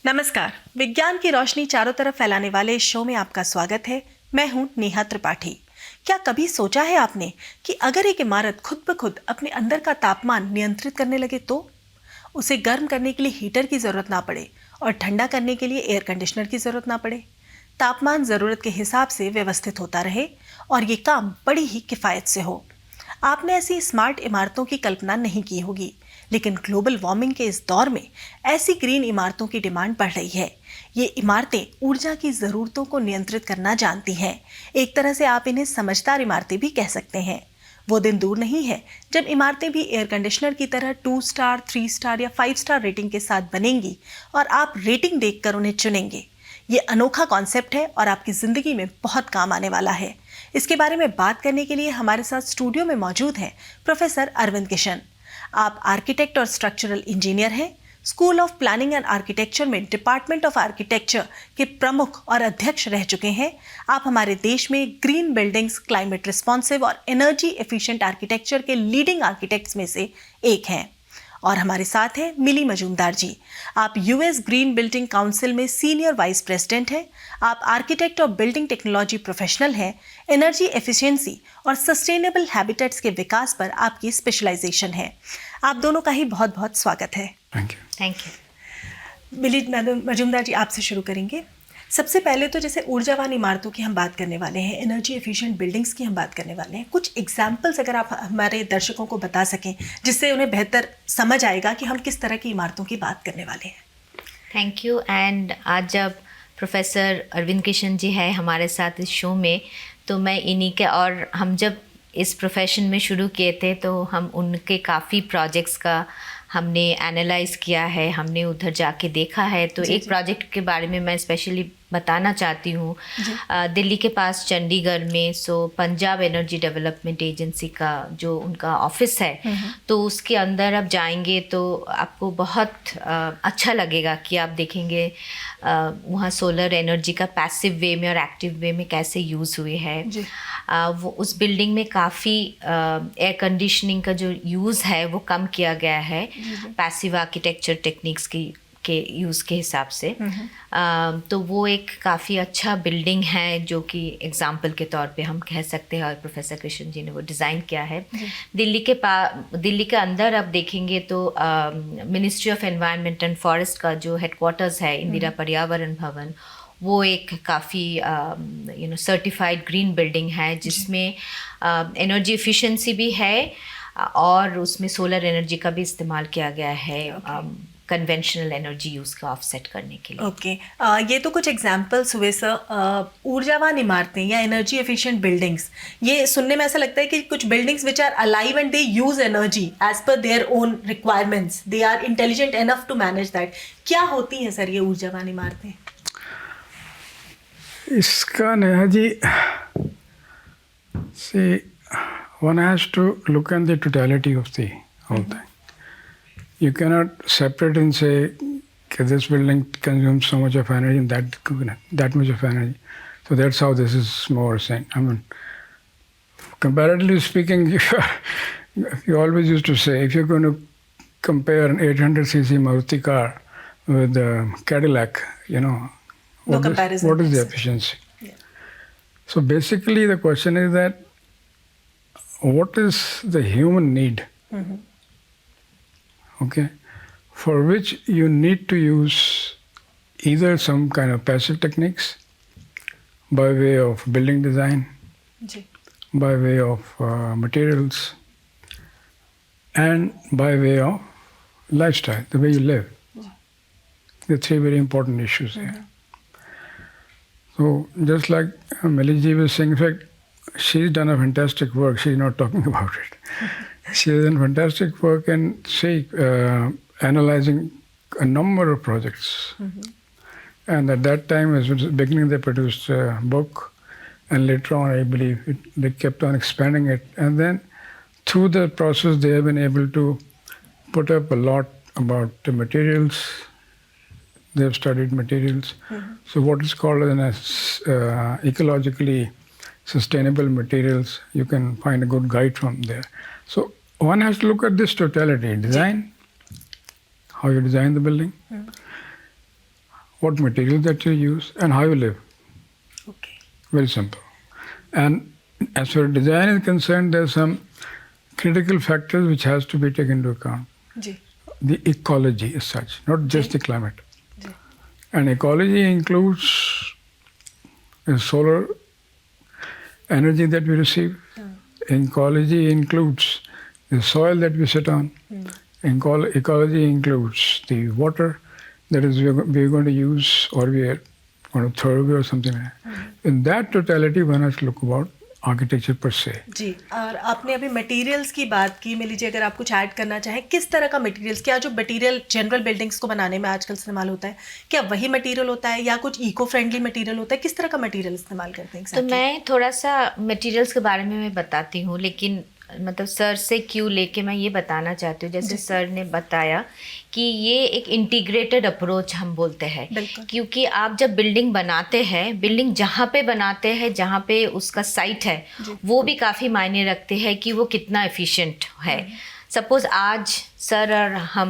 नमस्कार। विज्ञान की रोशनी चारों तरफ फैलाने वाले इस शो में आपका स्वागत है। मैं हूं नेहा त्रिपाठी। क्या कभी सोचा है आपने कि अगर एक इमारत खुद ब खुद अपने अंदर का तापमान नियंत्रित करने लगे तो उसे गर्म करने के लिए हीटर की जरूरत ना पड़े और ठंडा करने के लिए एयर कंडीशनर की जरूरत ना पड़े। तापमान जरूरत के हिसाब से व्यवस्थित होता रहे और ये काम बड़ी ही किफायत से हो। आपने ऐसी स्मार्ट इमारतों की कल्पना नहीं की होगी, लेकिन ग्लोबल वार्मिंग के इस दौर में ऐसी ग्रीन इमारतों की डिमांड बढ़ रही है। ये इमारतें ऊर्जा की ज़रूरतों को नियंत्रित करना जानती हैं। एक तरह से आप इन्हें समझदार इमारतें भी कह सकते हैं। वो दिन दूर नहीं है जब इमारतें भी एयर कंडीशनर की तरह 2 स्टार, 3 स्टार या 5 स्टार रेटिंग के साथ बनेंगी और आप रेटिंग देखकर उन्हें चुनेंगे। ये अनोखा कॉन्सेप्ट है और आपकी ज़िंदगी में बहुत काम आने वाला है। इसके बारे में बात करने के लिए हमारे साथ स्टूडियो में मौजूद हैं प्रोफेसर अरविंद किशन। आप आर्किटेक्ट और स्ट्रक्चरल इंजीनियर हैं। School of planning and architecture में डिपार्टमेंट ऑफ आर्किटेक्चर के प्रमुख और अध्यक्ष रह चुके हैं। आप हमारे देश में ग्रीन बिल्डिंग्स, क्लाइमेट रिस्पॉन्सिव और एनर्जी एफिशिएंट आर्किटेक्चर के लीडिंग आर्किटेक्ट्स में से एक हैं। और हमारे साथ हैं मिली मजूमदार जी। आप यूएस ग्रीन बिल्डिंग काउंसिल में सीनियर वाइस प्रेसिडेंट हैं। आप आर्किटेक्ट और बिल्डिंग टेक्नोलॉजी प्रोफेशनल हैं। एनर्जी एफिशिएंसी और सस्टेनेबल हैबिटेट्स के विकास पर आपकी स्पेशलाइजेशन है। आप दोनों का ही बहुत बहुत स्वागत है। Thank you. मिली मजूमदार जी, आपसे शुरू करेंगे। सबसे पहले तो जैसे ऊर्जावान इमारतों की हम बात करने वाले हैं, एनर्जी एफिशिएंट बिल्डिंग्स की हम बात करने वाले हैं। कुछ एग्जाम्पल्स अगर आप हमारे दर्शकों को बता सकें जिससे उन्हें बेहतर समझ आएगा कि हम किस तरह की इमारतों की बात करने वाले हैं। Thank you. एंड आज जब प्रोफेसर अरविंद किशन जी है हमारे साथ इस शो में, तो मैं इन्हीं के, और हम जब इस प्रोफेशन में शुरू किए थे तो हम उनके काफ़ी प्रोजेक्ट्स का हमने एनालाइज किया है, हमने उधर जाके देखा है। तो एक प्रोजेक्ट के बारे में मैं स्पेशली बताना चाहती हूँ। दिल्ली के पास चंडीगढ़ में पंजाब एनर्जी डेवलपमेंट एजेंसी का जो उनका ऑफिस है, तो उसके अंदर आप जाएंगे तो आपको बहुत अच्छा लगेगा कि आप देखेंगे वहाँ सोलर एनर्जी का पैसिव वे में और एक्टिव वे में कैसे यूज़ हुए है। वो उस बिल्डिंग में काफ़ी एयर कंडीशनिंग का जो यूज़ है वो कम किया गया है पैसिव आर्किटेक्चर टेक्निक्स के यूज़ के हिसाब से। तो वो एक काफ़ी अच्छा बिल्डिंग है जो कि एग्जाम्पल के तौर पे हम कह सकते हैं, और प्रोफेसर कृष्ण जी ने वो डिज़ाइन किया है। दिल्ली के अंदर आप देखेंगे तो ministry of environment and forest का जो हेडक्वार्टर्स है, इंदिरा पर्यावरण भवन, वो एक काफ़ी सर्टिफाइड ग्रीन बिल्डिंग है जिसमें एनर्जी एफिशिएंसी भी है और उसमें सोलर एनर्जी का भी इस्तेमाल किया गया है कन्वेंशनल एनर्जी यूज़ का ऑफसेट करने के लिए। ओके। ये तो कुछ एग्जांपल्स हुए सर। ऊर्जावान इमारतें या एनर्जी एफिशिएंट बिल्डिंग्स, ये सुनने में ऐसा लगता है कि कुछ buildings which are alive and they use energy as per their own requirements, they are intelligent enough to manage that. क्या होती हैं सर ये ऊर्जावान इमारतें? इसका Neha ji, see, one has to look at the totality of the whole thing. You cannot separate and say that this building consumes so much of energy and that much of energy. So that's how this is more saying. I mean, comparatively speaking, you always used to say if you're going to compare an 800cc Maruti car with a Cadillac, what is the efficiency? Yeah. So basically the question is that what is the human need? Okay, for which you need to use either some kind of passive techniques by way of building design, by way of materials, and by way of lifestyle, the way you live. The three very important issues here. So just like Meliji was saying, in fact, she's done a fantastic work. She's not talking about it. She has done fantastic work and analyzing a number of projects. And at that time, at the beginning, they produced a book, and later on, I believe, they kept on expanding it. And then through the process, they have been able to put up a lot about the materials. They have studied materials. So what is called ecologically sustainable materials, you can find a good guide from there. So one has to look at this totality: design, how you design the building, what material that you use, and how you live. Okay Very simple. And as far as design is concerned, there are some critical factors which has to be taken into account. जी The ecology as such, not just the climate. जी And ecology includes the solar energy that we receive. Ecology includes the soil that we sit on. Ecology includes the water that is we're going to use or we are going to throw away or something like that. In that totality, one has to look about architecture per se. जी और आपने अभी materials की बात की, मिली जी अगर आप कुछ add करना चाहें, किस तरह का मटेरियल्स, क्या जो मटेरियल जनरल बिल्डिंग्स को बनाने में आजकल इस्तेमाल होता है, क्या वही मटेरियल होता है या कुछ इको फ्रेंडली मटेरियल होता है, किस तरह का मटेरियल इस्तेमाल करते हैं तो exactly? मैं थोड़ा सा मटेरियल्स के बारे में मैं बताती हूँ, लेकिन मतलब सर से क्यों लेके मैं ये बताना चाहती हूँ, जैसे सर ने बताया कि ये एक इंटीग्रेटेड अप्रोच हम बोलते हैं, बिल्कुल। क्योंकि आप जब बिल्डिंग बनाते हैं, बिल्डिंग जहाँ पे बनाते हैं, जहाँ पे उसका साइट है, वो भी काफ़ी मायने रखते हैं कि वो कितना एफिशिएंट है। सपोज़ आज सर और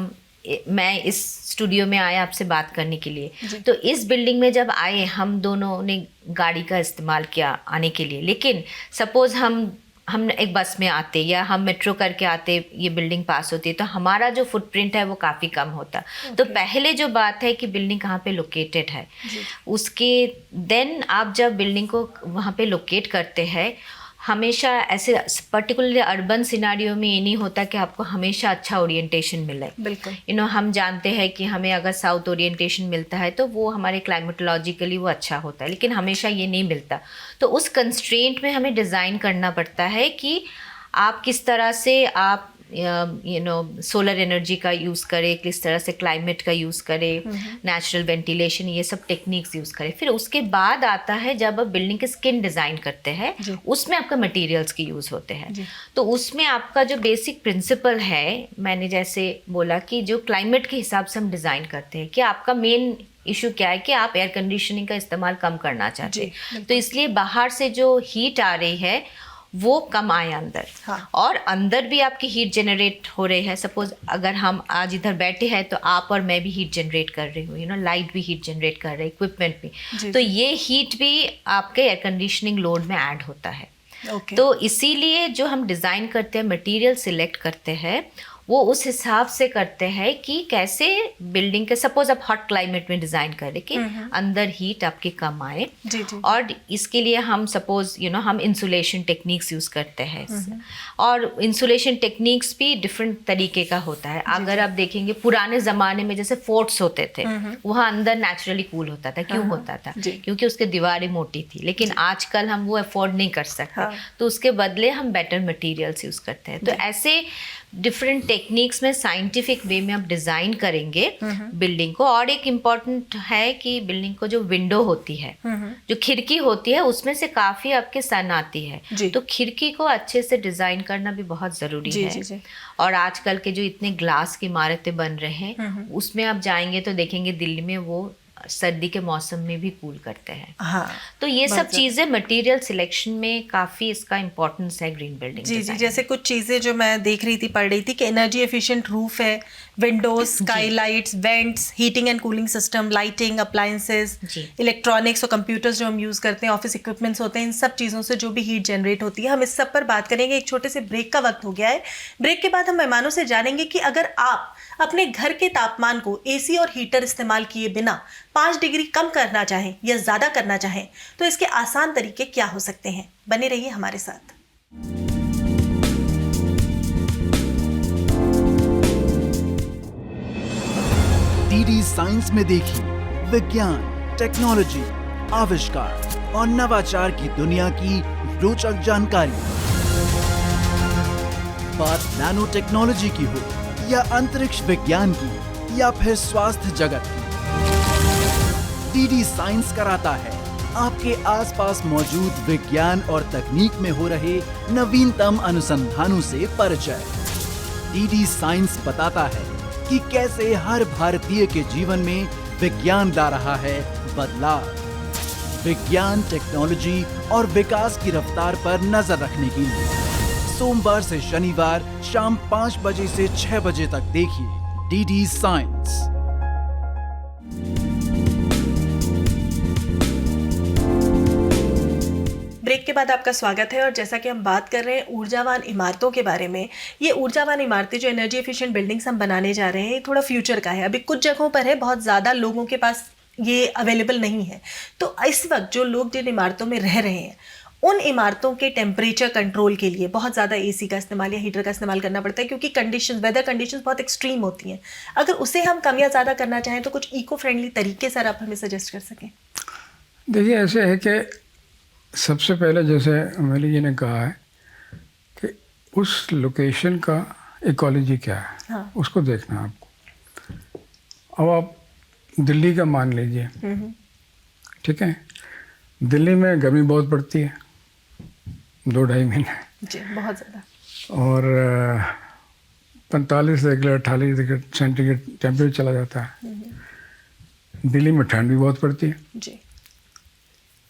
मैं इस स्टूडियो में आया आपसे बात करने के लिए, तो इस बिल्डिंग में जब आए हम दोनों ने गाड़ी का इस्तेमाल किया आने के लिए, लेकिन सपोज़ हम एक बस में आते या हम मेट्रो करके आते, ये बिल्डिंग पास होती है, तो हमारा जो फुटप्रिंट है वो काफ़ी कम होता। तो पहले जो बात है कि बिल्डिंग कहाँ पे लोकेटेड है, उसके देन आप जब बिल्डिंग को वहाँ पे लोकेट करते हैं, हमेशा ऐसे पर्टिकुलरली अर्बन सिनारियो में ये नहीं होता कि आपको हमेशा अच्छा ओरिएंटेशन मिले। बिल्कुल हम जानते हैं कि हमें अगर साउथ ओरिएंटेशन मिलता है तो वो हमारे क्लाइमेटोलॉजिकली वो अच्छा होता है, लेकिन हमेशा ये नहीं मिलता। तो उस कंस्ट्रेंट में हमें डिज़ाइन करना पड़ता है कि आप किस तरह से आप सोलर एनर्जी का यूज़ करें, किस तरह से क्लाइमेट का यूज़ करें, नेचुरल वेंटिलेशन, ये सब टेक्निक्स यूज़ करें। फिर उसके बाद आता है जब आप बिल्डिंग की स्किन डिज़ाइन करते हैं, उसमें आपका मटेरियल्स के यूज़ होते हैं। तो उसमें आपका जो बेसिक प्रिंसिपल है, मैंने जैसे बोला कि जो क्लाइमेट के हिसाब से हम डिज़ाइन करते हैं कि आपका मेन इशू क्या है कि आप एयर कंडीशनिंग का इस्तेमाल कम करना चाहते हैं, तो इसलिए बाहर से जो हीट आ रही है वो कम आए अंदर। और अंदर भी आपकी हीट जनरेट हो रही है। सपोज अगर हम आज इधर बैठे हैं तो आप और मैं भी हीट जनरेट कर रही हूँ, लाइट भी हीट जनरेट कर रही है, इक्विपमेंट भी, तो ये हीट भी आपके एयर कंडीशनिंग लोड में ऐड होता है। तो इसीलिए जो हम डिज़ाइन करते हैं, मटेरियल सिलेक्ट करते हैं, वो उस हिसाब से करते हैं कि कैसे बिल्डिंग के, सपोज आप हॉट क्लाइमेट में डिज़ाइन करें कि अंदर हीट आपके कम आए, और इसके लिए हम सपोज हम इंसुलेशन टेक्निक्स यूज़ करते हैं। और इंसुलेशन टेक्निक्स भी डिफरेंट तरीके का होता है। अगर आप देखेंगे पुराने ज़माने में जैसे फोर्ट्स होते थे, वहाँ अंदर नेचुरली कूल होता था। क्यों होता था? क्योंकि उसकी दीवारें मोटी थी, लेकिन आजकल हम वो अफोर्ड नहीं कर सकते, तो उसके बदले हम बेटर मटीरियल्स यूज़ करते हैं। तो ऐसे डिफरेंट टेक्निक्स में साइंटिफिक वे में आप डिज़ाइन करेंगे बिल्डिंग को। और एक इम्पॉर्टेंट है कि बिल्डिंग को जो विंडो होती है, जो खिड़की होती है, उसमें से काफ़ी आपके सन आती है, तो खिड़की को अच्छे से डिज़ाइन करना भी बहुत ज़रूरी है। और आजकल के जो इतने ग्लास की इमारतें बन रहे हैं, उसमें आप जाएंगे तो देखेंगे दिल्ली में वो सर्दी के मौसम में भी कूल करते हैं। तो ये सब चीज़ें मटेरियल सिलेक्शन में काफ़ी इसका इम्पोर्टेंस है ग्रीन बिल्डिंग। जी, जैसे कुछ चीज़ें जो मैं देख रही थी, पढ़ रही थी कि एनर्जी एफिशिएंट रूफ है, Windows, Skylights, vents, heating and cooling system, lighting, appliances, electronics और कंप्यूटर्स जो हम यूज़ करते हैं, ऑफिस इक्विपमेंट्स होते हैं, इन सब चीज़ों से जो भी हीट जनरेट होती है, हम इस सब पर बात करेंगे। एक छोटे से ब्रेक का वक्त हो गया है। ब्रेक के बाद हम मेहमानों से जानेंगे कि अगर आप अपने घर के तापमान को एसी और हीटर इस्तेमाल किए बिना 5 डिग्री कम करना चाहें या ज़्यादा करना चाहें, तो इसके आसान तरीके क्या हो सकते हैं। बने रहिए हमारे साथ। डीडी साइंस में देखिए विज्ञान, टेक्नोलॉजी, आविष्कार और नवाचार की दुनिया की रोचक जानकारी। बात नैनो टेक्नोलॉजी की हो या अंतरिक्ष विज्ञान की या फिर स्वास्थ्य जगत की, डीडी साइंस कराता है आपके आसपास मौजूद विज्ञान और तकनीक में हो रहे नवीनतम अनुसंधानों से परिचय। डीडी साइंस बताता है कि कैसे हर भारतीय के जीवन में विज्ञान ला रहा है बदलाव। विज्ञान, टेक्नोलॉजी और विकास की रफ्तार पर नजर रखने के लिए सोमवार से शनिवार शाम 5 बजे से 6 बजे तक देखिए डीडी साइंस। ब्रेक के बाद आपका स्वागत है। और जैसा कि हम बात कर रहे हैं ऊर्जावान इमारतों के बारे में, ये ऊर्जावान इमारतें जो एनर्जी एफिशिएंट बिल्डिंग्स हम बनाने जा रहे हैं, ये थोड़ा फ्यूचर का है। अभी कुछ जगहों पर है, बहुत ज़्यादा लोगों के पास ये अवेलेबल नहीं है। तो इस वक्त जो लोग जिन इमारतों में रह रहे हैं, उन इमारतों के टेम्परेचर कंट्रोल के लिए बहुत ज़्यादा एसी का इस्तेमाल या हीटर का इस्तेमाल करना पड़ता है, क्योंकि वेदर कंडीशंस बहुत एक्सट्रीम होती हैं। अगर उसे हम कम या ज़्यादा करना चाहें तो कुछ इको फ्रेंडली तरीके सर आप हमें सजेस्ट कर सकें। देखिए, ऐसे है कि सबसे पहले जैसे अमेली जी ने कहा है कि उस लोकेशन का इकोलॉजी क्या है, हाँ। उसको देखना है आपको। अब आप दिल्ली का मान लीजिए, ठीक है, दिल्ली में गर्मी बहुत पड़ती है 2-2.5 महीने जी, बहुत ज़्यादा। और 45 डिग्री 48 डिग्री सेंटीग्रेड टेम्परेचर चला जाता है। दिल्ली में ठंड भी बहुत पड़ती है, जी,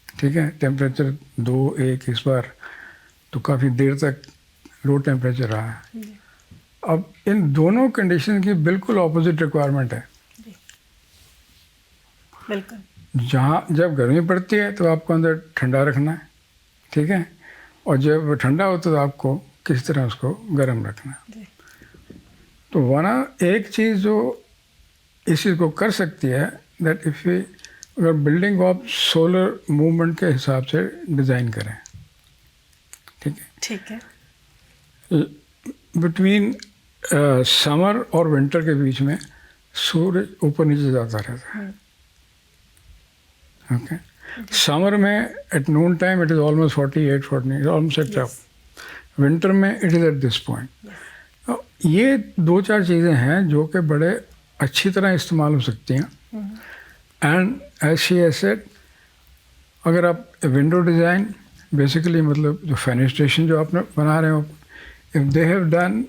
ठीक है, टेम्परेचर 2-1 इस बार तो काफ़ी देर तक लो टेम्परेचर रहा है। अब इन दोनों कंडीशन की बिल्कुल ऑपोजिट रिक्वायरमेंट है। बिल्कुल। जहाँ जब गर्मी पड़ती है तो आपको अंदर ठंडा रखना है, ठीक है, और जब ठंडा होता है तो आपको किस तरह उसको गर्म रखना है। जी। तो वरना एक चीज़ जो इस चीज़ को कर सकती है, दैट इफ़ वी अगर बिल्डिंग को आप सोलर मूवमेंट के हिसाब से डिज़ाइन करें, ठीक है, ठीक है। बिटवीन समर और विंटर के बीच में सूरज ऊपर नीचे जाता रहता है। ओके, समर में at noon time it is almost 48-49, almost at top. Winter में it is at this point. ये 2-4 चीज़ें हैं जो कि बड़े अच्छी तरह इस्तेमाल हो सकती हैं। And as she has said, अगर आप विंडो डिज़ाइन बेसिकली मतलब जो फेनेस्ट्रेशन जो आपने बना रहे हो, इफ़ दे हैव डन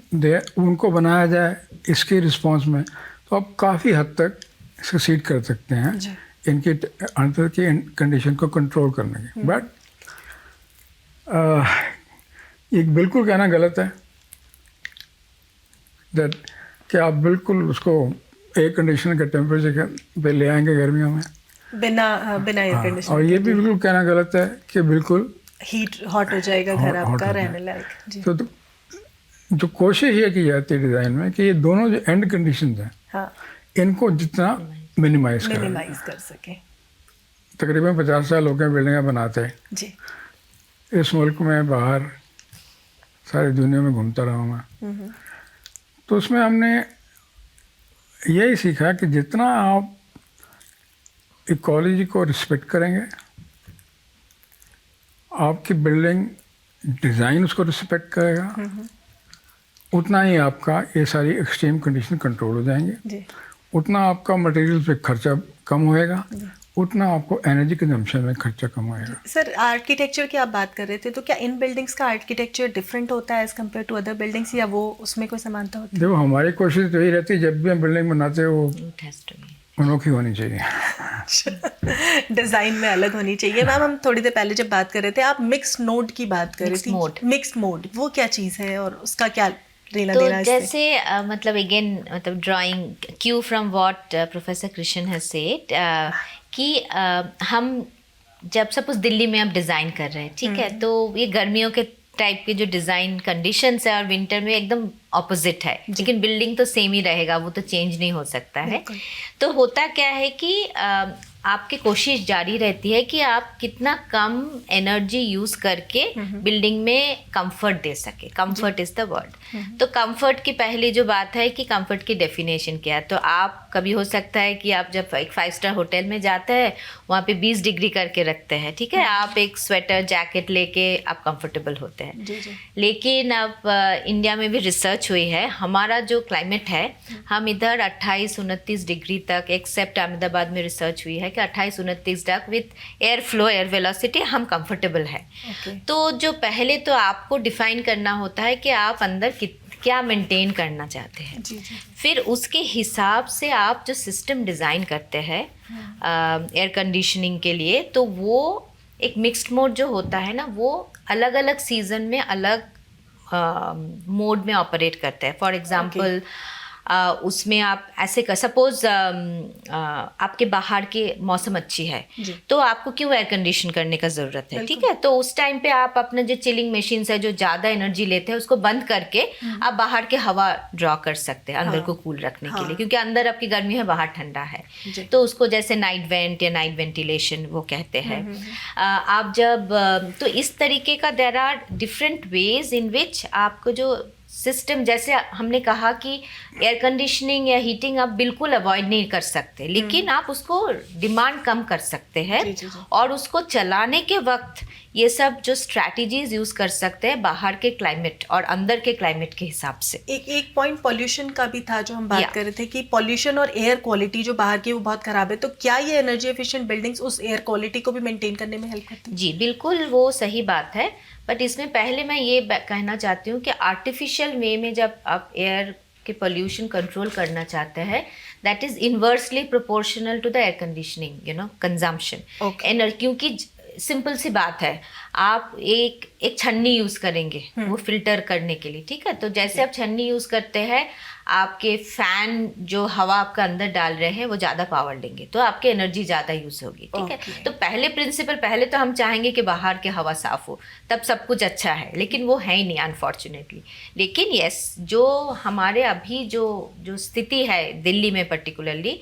उनको बनाया जाए इसके रिस्पॉन्स में, तो आप काफ़ी हद तक सक्सीड कर सकते हैं जी। इनके अंदर की कंडीशन को कंट्रोल करने की। बट ये बिल्कुल कहना गलत है दैट कि आप बिल्कुल उसको एयर कंडीशन के टेम्परेचर पे ले आएंगे गर्मियों में बिना एयर हाँ, कंडीशनर और ये भी बिल्कुल कहना गलत है कि बिल्कुल हीट हॉट हो जाएगा घर हॉट आपका हो रहने जाए। लायक। जी। तो जो कोशिश ये की जाती है डिज़ाइन में कि ये दोनों जो एंड कंडीशन हैं, हाँ, इनको जितना मिनिमाइज करें। मिनिमाइज कर सके। तकरीबन 50 साल हो गए बिल्डिंगें बनाते हैं जी। इस मुल्क में, बाहर सारी दुनिया में घूमता रहा हूँ मैं। तो उसमें हमने यही सीखा कि जितना आप इकोलॉजी को रिस्पेक्ट करेंगे, आपकी बिल्डिंग डिज़ाइन उसको रिस्पेक्ट करेगा, उतना ही आपका ये सारी एक्सट्रीम कंडीशन कंट्रोल हो जाएंगे, जी। उतना आपका मटेरियल पे खर्चा कम होएगा, उतना आपको एनर्जी कंजम्पशन में खर्चा कम होएगा। सर, आर्किटेक्चर की आप बात कर रहे थे, तो क्या इन बिल्डिंग्स का आर्किटेक्चर डिफरेंट होता है as compare to other buildings, या वो उसमें कोई समानता होती देखो, हमारी कोशिश तो यही रहती है जब भी हम बिल्डिंग बनाते हैं वो It has to be. अनोखी होनी चाहिए। है? डिजाइन में अलग होनी चाहिए। मैम, हम थोड़ी देर पहले जब बात कर रहे थे, आप मिक्स्ड मोड की बात कर रही Mixed थी। mode. मिक्स्ड मोड वो क्या चीज़ है और उसका क्या लेना तो देना इससे? जैसे मतलब अगेन मतलब drawing Q from what professor Krishna has said कि हम जब सपोज दिल्ली में आप डिज़ाइन कर रहे हैं, ठीक है, तो ये गर्मियों के टाइप के जो डिज़ाइन कंडीशंस है और विंटर में एकदम ऑपोजिट है, लेकिन बिल्डिंग तो सेम ही रहेगा, वो तो चेंज नहीं हो सकता है। बिल्कुल। तो होता क्या है कि आपकी कोशिश जारी रहती है कि आप कितना कम एनर्जी यूज़ करके बिल्डिंग में कंफर्ट दे सके। Comfort is the word. तो कंफर्ट की पहली जो बात है कि कंफर्ट की डेफिनेशन क्या है। तो आप कभी हो सकता है कि आप जब एक 5 स्टार होटल में जाते हैं, वहाँ पे 20 डिग्री करके रखते हैं, ठीक है, आप एक स्वेटर जैकेट लेके आप कंफर्टेबल होते हैं। जी, जी। लेकिन अब इंडिया में भी रिसर्च हुई है, हमारा जो क्लाइमेट है, हम इधर 28-29 डिग्री तक, एक्सेप्ट अहमदाबाद में रिसर्च हुई है कि 28-29 तक with air flow, air velocity हम कंफर्टेबल है। Okay. तो जो पहले तो आपको डिफाइन करना होता है कि आप अंदर क्या मेंटेन करना चाहते हैं। जी, जी। फिर उसके हिसाब से आप जो सिस्टम डिज़ाइन करते हैं एयर कंडीशनिंग के लिए, तो वो एक मिक्स्ड मोड जो होता है ना, वो अलग अलग सीज़न में अलग मोड में ऑपरेट करते हैं। फॉर एग्जांपल उसमें आप ऐसे कर सपोज आपके बाहर के मौसम अच्छी है तो आपको क्यों एयर कंडीशन करने का ज़रूरत है, ठीक है। तो उस टाइम पे आप अपने जो चिलिंग मशीन्स है जो ज़्यादा एनर्जी लेते हैं उसको बंद करके आप बाहर के हवा ड्रॉ कर सकते हैं अंदर को कूल रखने के लिए, क्योंकि अंदर आपकी गर्मी है बाहर ठंडा है। तो उसको जैसे नाइट वेंट या नाइट वेंटिलेशन वो कहते हैं। आप जब तो इस तरीके का there are different ways in which आपको जो सिस्टम, जैसे हमने कहा कि एयर कंडीशनिंग या हीटिंग आप बिल्कुल अवॉइड नहीं कर सकते, लेकिन आप उसको डिमांड कम कर सकते हैं और उसको चलाने के वक्त ये सब जो स्ट्रैटेजीज यूज़ कर सकते हैं बाहर के क्लाइमेट और अंदर के क्लाइमेट के हिसाब से। एक पॉइंट पॉल्यूशन का भी था जो हम बात कर रहे थे कि पॉल्यूशन और एयर क्वालिटी जो बाहर की वो बहुत खराब है, तो क्या ये एनर्जी एफिशिएंट बिल्डिंग्स उस एयर क्वालिटी को भी मेंटेन करने में हेल्प करती है? जी बिल्कुल, वो सही बात है। बट इसमें पहले मैं ये कहना चाहती हूँ कि आर्टिफिशियल वे में जब आप एयर के पोल्यूशन कंट्रोल करना चाहते हैं that is inversely proportional to the air conditioning consumption. क्योंकि सिंपल सी बात है, आप एक छन्नी यूज़ करेंगे वो फिल्टर करने के लिए, ठीक है। तो जैसे आप छन्नी यूज़ करते हैं, आपके फ़ैन जो हवा आपका अंदर डाल रहे हैं वो ज़्यादा पावर लेंगे तो आपकी एनर्जी ज़्यादा यूज़ होगी, ठीक है। तो पहले तो हम चाहेंगे कि बाहर की हवा साफ़ हो, तब सब कुछ अच्छा है, लेकिन वो है ही नहीं अनफॉर्चुनेटली। लेकिन यस, जो हमारे अभी जो स्थिति है दिल्ली में पर्टिकुलरली,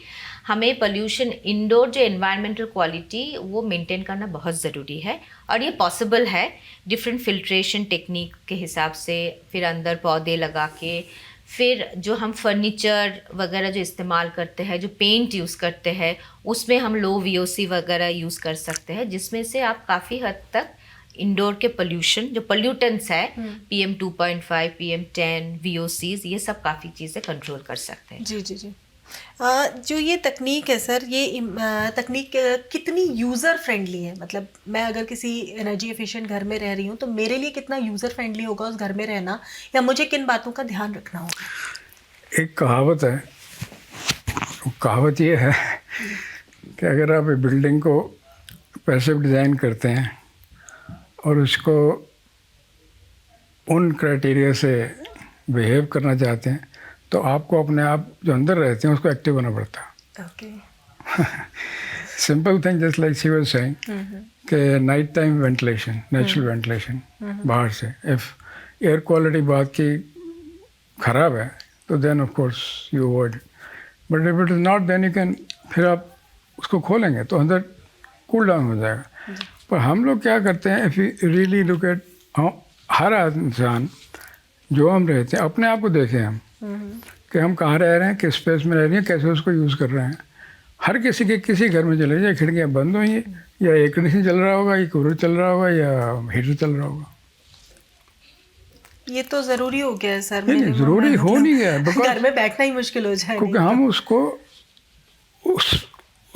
हमें पोल्यूशन इंडोर जो एनवायरमेंटल क्वालिटी वो मेंटेन करना बहुत ज़रूरी है और ये पॉसिबल है डिफरेंट फिल्ट्रेशन टेक्निक के हिसाब से, फिर अंदर पौधे लगा के, फिर जो हम फर्नीचर वगैरह जो इस्तेमाल करते हैं, जो पेंट यूज़ करते हैं, उसमें हम लो VOC वगैरह यूज़ कर सकते हैं, जिसमें से आप काफ़ी हद तक इंडोर के पोल्यूशन जो पोल्यूटेंट्स है PM 2.5 PM 10 VOCs ये सब काफ़ी चीज़ें कंट्रोल कर सकते हैं। जी। जो ये तकनीक है सर, ये तकनीक कितनी यूज़र फ्रेंडली है? मतलब मैं अगर किसी एनर्जी एफिशिएंट घर में रह रही हूँ तो मेरे लिए कितना यूज़र फ्रेंडली होगा उस घर में रहना, या मुझे किन बातों का ध्यान रखना होगा? एक कहावत है, कहावत ये है कि अगर आप एक बिल्डिंग को पैसिव डिज़ाइन करते हैं और उसको उन क्राइटेरिया से बिहेव करना चाहते हैं तो आपको अपने आप जो अंदर रहते हैं उसको एक्टिव होना पड़ता है। Simple thing just like she was saying कि night time ventilation, natural ventilation बाहर से, इफ़ एयर क्वालिटी बात की ख़राब है तो then of course you avoid, but if it is not then you can, फिर आप उसको खोलेंगे तो अंदर कूल डाउन हो जाएगा। पर हम लोग क्या करते हैं, if you really look at, हर इंसान जो हम रहते हैं अपने आप को देखें हम कि हम कहाँ रह रहे हैं, किस स्पेस में रह रहे हैं, कैसे उसको यूज़ कर रहे हैं। हर किसी घर में चले जाए, खिड़कियाँ बंद हुई हैं या एयर कंडीशन चल रहा होगा या कूलर चल रहा होगा या हीटर चल रहा होगा। ये तो ज़रूरी हो गया है सर। नहीं, ज़रूरी हो नहीं गया, घर में बैठना ही मुश्किल हो जाए, क्योंकि हम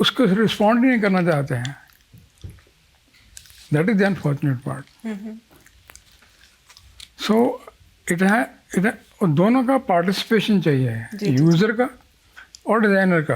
उसको रिस्पॉन्ड नहीं करना चाहते हैं। That is the unfortunate part. So it है दोनों का पार्टिसिपेशन चाहिए, यूज़र का और डिज़ाइनर का,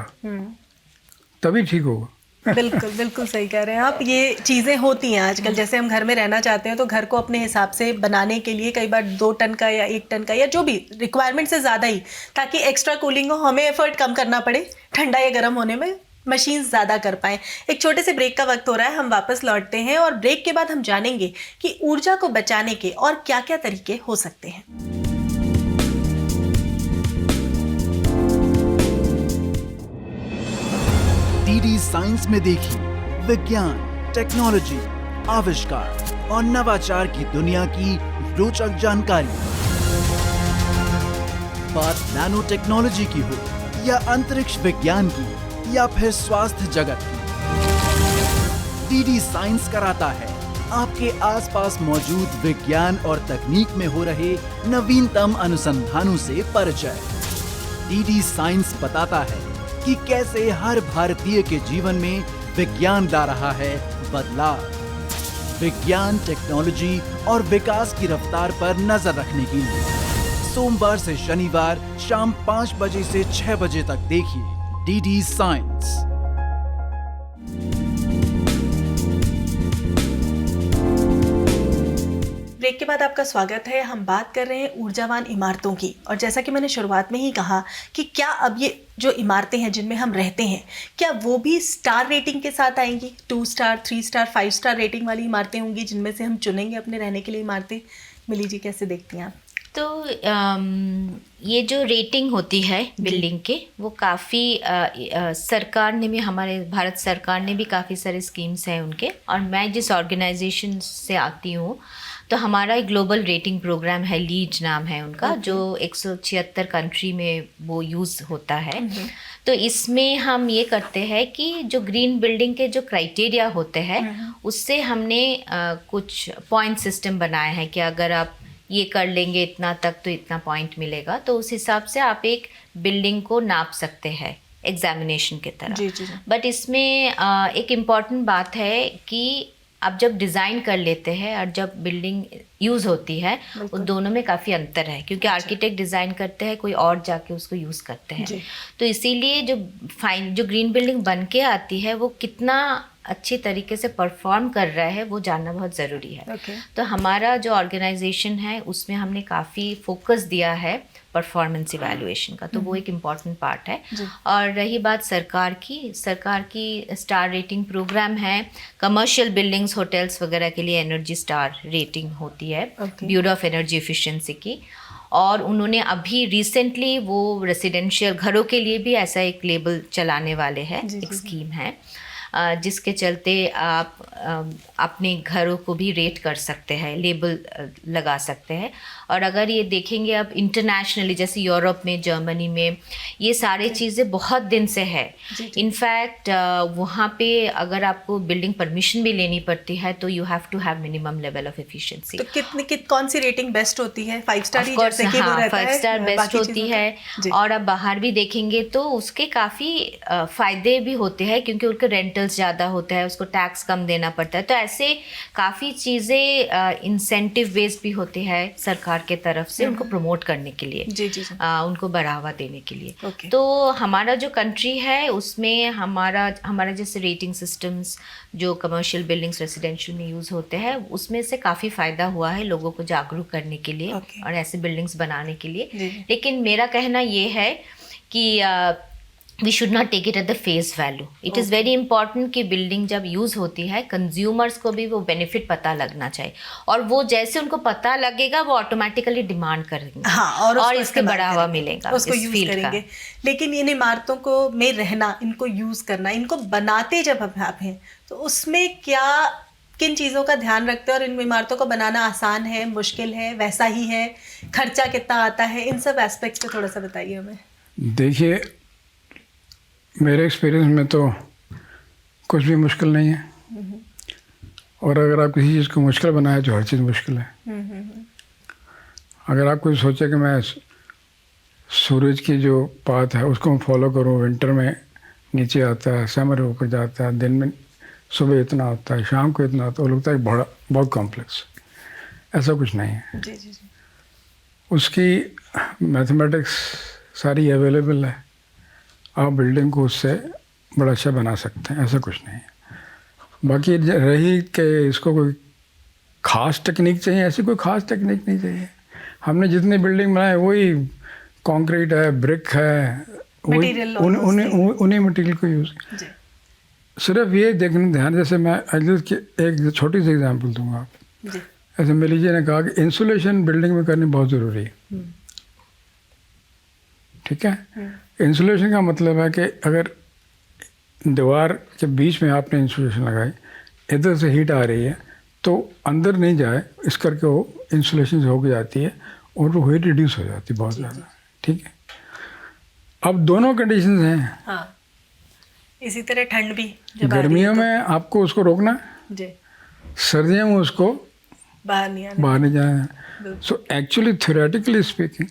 तभी ठीक होगा। बिल्कुल सही कह रहे हैं आप। ये चीज़ें होती हैं आजकल, जैसे हम घर में रहना चाहते हैं तो घर को अपने हिसाब से बनाने के लिए कई बार 2 टन का या 1 टन का या जो भी रिक्वायरमेंट से ज़्यादा ही, ताकि एक्स्ट्रा कूलिंग हो, हमें एफर्ट कम करना पड़े, ठंडा या गर्म होने में मशीन ज़्यादा कर पाएँ। एक छोटे से ब्रेक का वक्त हो रहा है, हम वापस लौटते हैं और ब्रेक के बाद हम जानेंगे कि ऊर्जा को बचाने के और क्या क्या तरीके हो सकते हैं। डीडी साइंस में देखिए विज्ञान, टेक्नोलॉजी, आविष्कार और नवाचार की दुनिया की रोचक जानकारी। बात नैनो टेक्नोलॉजी की हो या अंतरिक्ष विज्ञान की या फिर स्वास्थ्य जगत की, डीडी साइंस कराता है आपके आसपास मौजूद विज्ञान और तकनीक में हो रहे नवीनतम अनुसंधानों से परिचय। डीडी साइंस बताता है कि कैसे हर भारतीय के जीवन में विज्ञान ला रहा है बदलाव। विज्ञान, टेक्नोलॉजी और विकास की रफ्तार पर नजर रखने के लिए सोमवार से शनिवार शाम 5 बजे से 6 बजे तक देखिए डीडी साइंस। ब्रेक के बाद आपका स्वागत है। हम बात कर रहे हैं ऊर्जावान इमारतों की, और जैसा कि मैंने शुरुआत में ही कहा कि क्या अब ये जो इमारतें हैं जिनमें हम रहते हैं, क्या वो भी स्टार रेटिंग के साथ आएंगी? 2 स्टार, 3 स्टार, 5 स्टार रेटिंग वाली इमारतें होंगी जिनमें से हम चुनेंगे अपने रहने के लिए इमारतें। मिली जी, कैसे देखती हैं आप? तो ये जो रेटिंग होती है बिल्डिंग के, वो काफ़ी सरकार ने भी, हमारे भारत सरकार ने भी काफ़ी सारे स्कीम्स हैं उनके। और मैं जिस ऑर्गेनाइजेशन से आती हूँ तो हमारा एक ग्लोबल रेटिंग प्रोग्राम है, लीड नाम है उनका, जो 176 कंट्री में वो यूज़ होता है। तो इसमें हम ये करते हैं कि जो ग्रीन बिल्डिंग के जो क्राइटेरिया होते हैं उससे हमने कुछ पॉइंट सिस्टम बनाया है कि अगर आप ये कर लेंगे इतना तक तो इतना पॉइंट मिलेगा। तो उस हिसाब से आप एक बिल्डिंग को नाप सकते हैं एग्जामिनेशन की तरह। जी जी। बट इसमें एक इम्पॉर्टेंट बात है कि आप जब डिज़ाइन कर लेते हैं और जब बिल्डिंग यूज़ होती है, उन दोनों में काफ़ी अंतर है, क्योंकि आर्किटेक्ट डिज़ाइन करते हैं, कोई और जाके उसको यूज़ करते हैं। तो इसीलिए जो ग्रीन बिल्डिंग बन के आती है वो कितना अच्छी तरीके से परफॉर्म कर रहा है वो जानना बहुत ज़रूरी है। तो हमारा जो ऑर्गेनाइजेशन है उसमें हमने काफ़ी फोकस दिया है परफॉर्मेंस इवैल्यूएशन का, तो वो एक इम्पॉर्टेंट पार्ट है। और रही बात सरकार की स्टार रेटिंग प्रोग्राम है। कमर्शियल बिल्डिंग्स, होटल्स वगैरह के लिए एनर्जी स्टार रेटिंग होती है ब्यूरो ऑफ एनर्जी एफिशिएंसी की। और उन्होंने अभी रिसेंटली वो रेसिडेंशियल घरों के लिए भी ऐसा एक लेबल चलाने वाले हैं, एक स्कीम है जिसके चलते आप अपने घरों को भी रेट कर सकते हैं, लेबल लगा सकते हैं। और अगर ये देखेंगे अब इंटरनेशनली, जैसे यूरोप में, जर्मनी में, ये सारी चीज़ें बहुत दिन से है। इनफैक्ट वहाँ पे अगर आपको बिल्डिंग परमिशन भी लेनी पड़ती है तो you have to have minimum level of efficiency. तो कौन सी रेटिंग बेस्ट होती है? 5 स्टार ही, कोर्स, जैसे कि वो रहता है, 5 स्टार बेस्ट होती है। और अब बाहर भी देखेंगे तो उसके काफ़ी फ़ायदे भी होते हैं, क्योंकि उनके रेंटल्स ज़्यादा होता है, उसको टैक्स कम देना पड़ता है। तो ऐसे काफ़ी चीज़ें इंसेंटिव बेस्ड भी होती है सरकार के तरफ से उनको प्रमोट करने के लिए, उनको बढ़ावा देने के लिए। तो हमारा जो कंट्री है उसमें हमारा जैसे रेटिंग सिस्टम्स जो कमर्शियल बिल्डिंग्स, रेसिडेंशियल में यूज़ होते हैं, उसमें से काफ़ी फ़ायदा हुआ है लोगों को जागरूक करने के लिए और ऐसे बिल्डिंग्स बनाने के लिए। लेकिन मेरा कहना ये है कि we should not take it at the face value. It is very important कि बिल्डिंग जब यूज़ होती है, कंज्यूमर्स को भी वो बेनिफिट पता लगना चाहिए, और वो जैसे उनको पता लगेगा वो ऑटोमेटिकली डिमांड करेंगे। और इसके बढ़ावा मिलेगा, उसको यूज़ करेंगे। लेकिन इन इमारतों को में रहना, इनको यूज़ करना, इनको बनाते जब आप हैं तो उसमें किन चीज़ों का ध्यान रखते हैं? और इन इमारतों को बनाना आसान है, मुश्किल है, वैसा ही है, खर्चा कितना आता है? इन सब एस्पेक्ट्स पे थोड़ा सा बताइए हमें। देखिए, मेरे एक्सपीरियंस में तो कुछ भी मुश्किल नहीं है, और अगर आप किसी चीज़ को मुश्किल बनाए तो हर चीज़ मुश्किल है। अगर आप कोई सोचे कि मैं सूरज की जो पाथ है उसको फॉलो करूं, विंटर में नीचे आता है, समर में ऊपर जाता है, दिन में सुबह इतना होता है, शाम को इतना होता है, वो लगता है बहुत कॉम्प्लेक्स। ऐसा कुछ नहीं है। उसकी मैथमेटिक्स सारी अवेलेबल है, आप बिल्डिंग को उससे बड़ा अच्छा बना सकते हैं, ऐसा कुछ नहीं है। बाकी रही कि इसको कोई ख़ास टेक्निक चाहिए, ऐसी कोई ख़ास टेक्निक नहीं चाहिए। हमने जितनी बिल्डिंग बनाए वही कंक्रीट है, ब्रिक है, उन्हीं मटेरियल को यूज़। सिर्फ ये देखना ध्यान, जैसे मैं एक छोटी सी एग्जांपल दूंगा आप। ऐसे मिली जी ने कहा कि इंसुलेशन बिल्डिंग में करनी बहुत ज़रूरी है। ठीक है, इंसुलेशन का मतलब है कि अगर दीवार के बीच में आपने इंसुलेशन लगाई, इधर से हीट आ रही है तो अंदर नहीं जाए, इस करके वो इंसुलेशन से होकर जाती है और वो हीट रिड्यूस हो जाती है बहुत ज़्यादा। ठीक है, अब दोनों कंडीशंस हैं। इसी तरह ठंड भी, गर्मियों में आपको उसको रोकना है, सर्दियों में उसको बाहर नहीं जाना। सो एक्चुअली थ्योरेटिकली स्पीकिंग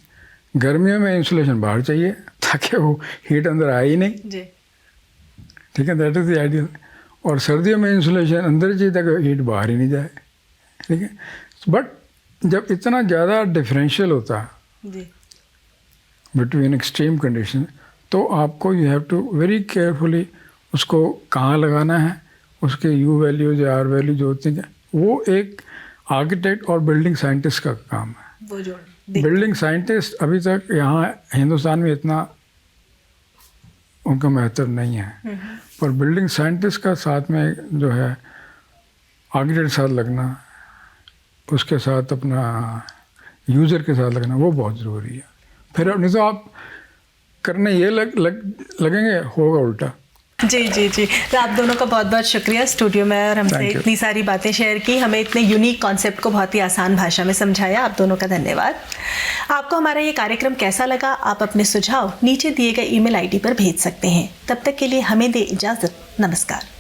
गर्मियों में इंसुलेशन बाहर चाहिए ताकि वो हीट अंदर आए ही नहीं। ठीक है, दैट इज़ द आइडियल। और सर्दियों में इंसुलेशन अंदर चाहिए ताकि हीट बाहर ही नहीं जाए। ठीक है, बट जब इतना ज़्यादा डिफरेंशियल होता है बिटवीन एक्सट्रीम कंडीशन, तो आपको you have to very carefully उसको कहाँ लगाना है, उसके यू वैल्यूज या आर वैल्यू जो होती हैं वो एक आर्किटेक्ट और बिल्डिंग साइंटिस्ट का काम है। वो जो बिल्डिंग साइंटिस्ट अभी तक यहाँ हिंदुस्तान में इतना उनका महत्व नहीं है, पर बिल्डिंग साइंटिस्ट का साथ में जो है आर्किटेक्ट के साथ लगना, उसके साथ अपना यूज़र के साथ लगना, वो बहुत ज़रूरी है। फिर नहीं तो आप करने ये लगेंगे, होगा उल्टा। जी जी जी, तो आप दोनों का बहुत बहुत शुक्रिया स्टूडियो में और हमसे Thank you. इतनी सारी बातें शेयर की, हमें इतने यूनिक कॉन्सेप्ट को बहुत ही आसान भाषा में समझाया। आप दोनों का धन्यवाद। आपको हमारा ये कार्यक्रम कैसा लगा, आप अपने सुझाव नीचे दिए गए ईमेल आईडी पर भेज सकते हैं। तब तक के लिए हमें दे इजाज़त। नमस्कार।